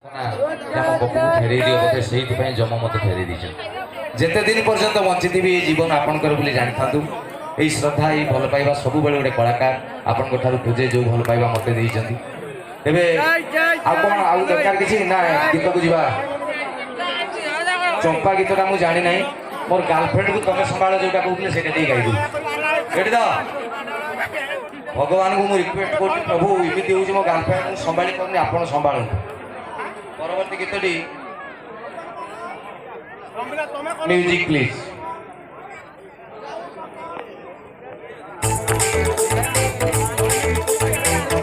फेरी दियो बोधे से जम मत फेरी दीज जिते दिन पर्यंत बंची भी जीवन आपंकर बोली जानी था यही श्रद्धा यही भल पाइबा सब बेले गोटे कलाकार आपण पूजे जो भल पाइबा मत देते तेरे कौन आउ दरकार किसी ना गीत को जीवा चंपा गीतटा मुझे जानी ना मोर गर्लफ्रेंड को तुम संभाल जोटा कहते से गाइबी भगवान को मुझे रिक्वेस्ट कर प्रभु इमती हूँ मो गर्लफ्रेंड संभाली पानी आप संभालू परवर्ती गीतटी म्यूजिक प्लीज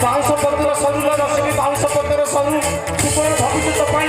बाउंस पत्र सरू रश्मि बाउंस पत्र सरू सुपर भविष्य पाई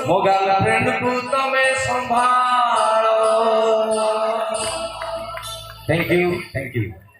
मो गर्लफ्रेंड को तमे संभालो। Thank you.